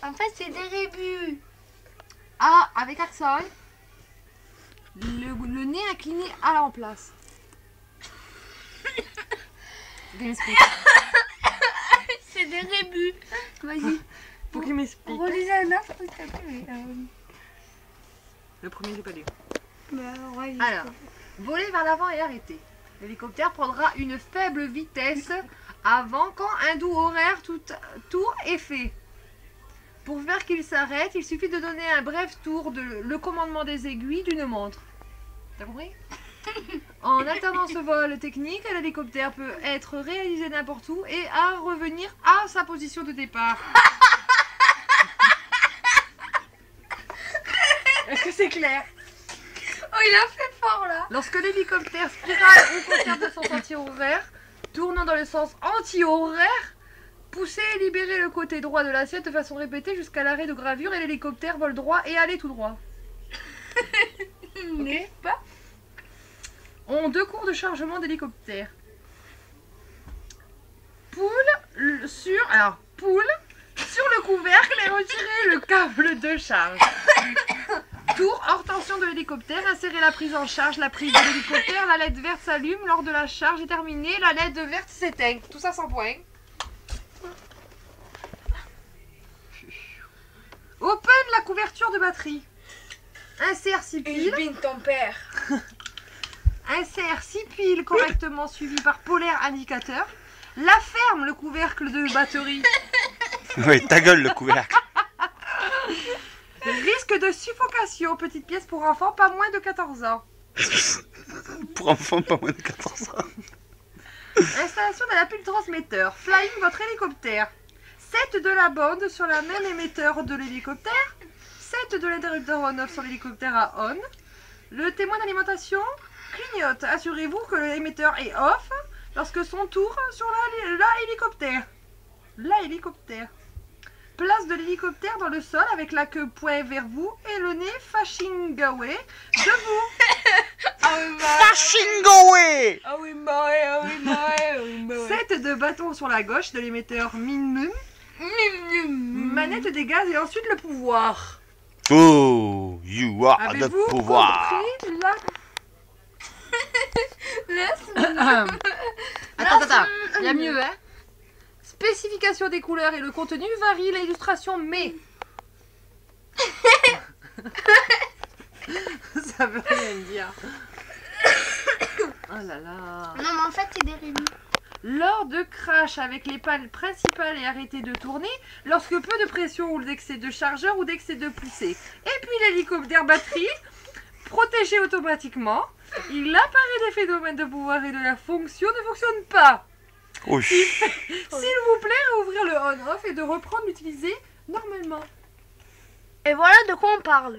En fait, c'est des rébus. Ah, avec accent. Le nez incliné à la place. C'est des rébus. Vas-y. Faut qu'il m'explique. Relisez un autre. Le premier, j'ai pas lu. Ouais, Alors, voler vers l'avant et arrêter. L'hélicoptère prendra une faible vitesse avant quand un doux horaire tout tour est fait. Pour faire qu'il s'arrête, il suffit de donner un bref tour de le commandement des aiguilles d'une montre. T'as compris? En alternant ce vol technique, l'hélicoptère peut être réalisé n'importe où et à revenir à sa position de départ. Est-ce que c'est clair? Oh, il a fait fort là. Lorsque l'hélicoptère spirale ou conserve de son sentier horaire, tournant dans le sens anti-horaire, poussez et libérez le côté droit de l'assiette de façon répétée jusqu'à l'arrêt de gravure et l'hélicoptère vole droit et allez tout droit. N'est-ce pas? Ont deux cours de chargement d'hélicoptère. Poule sur le couvercle et retirez le câble de charge. Tour hors tension de l'hélicoptère, insérez la prise en charge, la prise de l'hélicoptère, la LED verte s'allume, lors de la charge est terminée, la LED verte s'éteint. Tout ça sans point. Open la couverture de batterie. Insère 6 piles. Bin ton père. Insère 6 piles correctement suivies par polaire indicateur. La ferme le couvercle de batterie. Oui, ta gueule le couvercle. Risque de suffocation, petite pièce pour enfants pas moins de 14 ans. Pour enfants pas moins de 14 ans. Installation de la pile transmetteur. Flying votre hélicoptère. 7 de la bande sur la même émetteur de l'hélicoptère. 7 de l'interrupteur on-off sur l'hélicoptère à on. Le témoin d'alimentation clignote. Assurez-vous que l'émetteur est off lorsque son tour sur l'hélicoptère. L'hélicoptère. Place de l'hélicoptère dans le sol avec la queue point vers vous et le nez facing away debout. Fashing away. Ah oui, moi. 7 de bâtons sur la gauche de l'émetteur minimum. Manette des gaz et ensuite le pouvoir. Oh, you are the Avez-vous pouvoir. compris la... Attends, il y a mieux, hein. Spécification des couleurs et le contenu varie l'illustration, mais... Ça veut rien dire. Oh là là. Non, mais en fait, c'est des rébus. Lors de crash avec les pales principales et arrêtez de tourner, lorsque peu de pression ou d'excès de chargeur ou d'excès de poussée. Et puis l'hélicoptère batterie, protégé automatiquement, il apparaît des phénomènes de pouvoir et de la fonction ne fonctionnent pas. Oui. S'il vous plaît, ouvrir le on-off et de reprendre l'utiliser normalement. Et voilà de quoi on parle.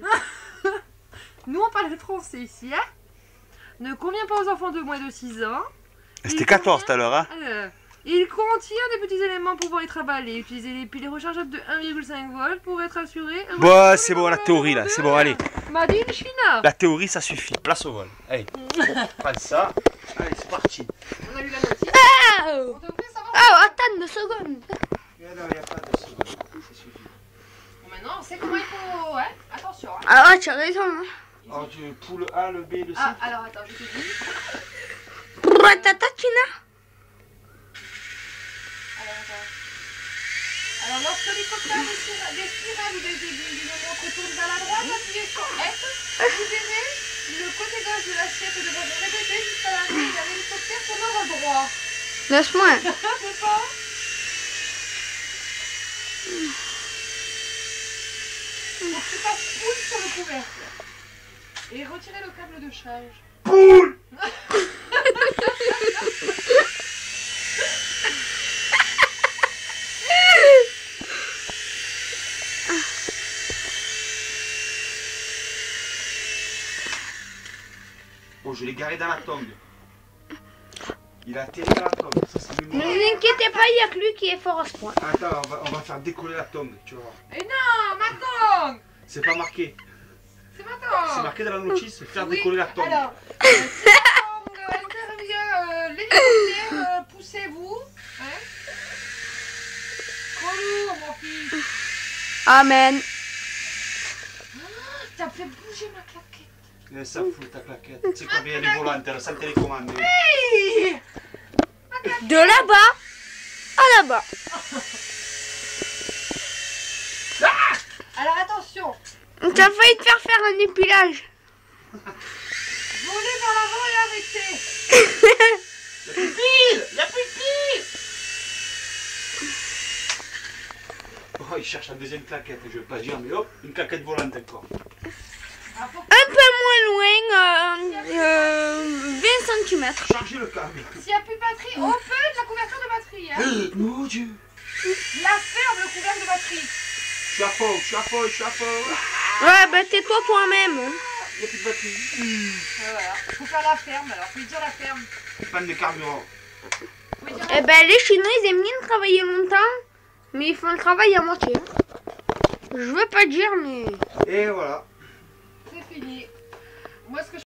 Nous on parle français ici, hein. Ne convient pas aux enfants de moins de 6 ans. C'était 14 tout à l'heure, hein. Il contient des petits éléments pouvant être emballés. Utilisez les piles rechargeables de 1,5 volts pour être assuré. Bon, c'est bon la théorie là, c'est bon, allez. Madine China. La théorie ça suffit, place au vol. Allez, prends ça. Allez, c'est parti. On a lu la notice. Oh, On devrait savoir. attends 2 secondes. Non, il n'y a pas de seconde, ça suffit. Bon, maintenant, on sait comment il faut. Ouais, attention. Hein. Ah ouais, tu as raison. Hein. Alors, tu pour le A, le B, le C. Ah, alors attends, je te dis. Tatatina. Alors, lorsque l'hélicoptère des spirales ou des aiguilles d'une montre tourne vers la droite, appuyez sur F. Libérez le côté gauche de l'assiette de votre répété jusqu'à l'arrivée d'un hélicoptère tournant vers droit. Laisse-moi. C'est pas. Faut que tu fasses poule sur le couvercle. Et retirer le câble de charge. Poule. Bon, je l'ai garé dans la tongue. Il a atterri dans la tongue. Ça, c'est Ne mémorable. vous inquiétez pas, il n'y a que lui qui est fort à ce point. Attends, on va faire décoller la tongue, tu vois. Et non, ma tongue. C'est pas marqué. C'est ma C'est tongue. marqué dans la notice, faire Oui, décoller la tongue. Alors, si la tongue intervient l'hélicoptère, poussez-vous. Hein. Trop lourd, mon fils. Amen. T'as fait bouger ma claquette. Et ça fout ta claquette. Tu sais combien elle est volante, elle sans télécommande. Hey, De là-bas à là-bas. alors attention, T'as failli te faire un épilage. voler vers l'avant et arrêter. Y'a plus de pile! Y'a plus de pile! Oh, il cherche la deuxième claquette, je vais pas dire, mais hop, une claquette volante encore. Ah, faut- Un peu moins loin, 20 cm. Chargez le câble. S'il n'y a plus de batterie, open la couverture de batterie. Hein. Mon Dieu! La ferme, le couvercle de batterie. Je suis à fond, je suis à fond, je suis à fond. Ouais, bah tais-toi toi-même. Il n'y a plus de batterie. Voilà, faut faire la ferme alors, faut lui dire la ferme. Panne de carburant. Faut lui dire Eh ben les Chinois ils aiment bien travailler longtemps, mais ils font le travail à moitié. Je veux pas dire mais... Et voilà. c'est fini. Moi ce que je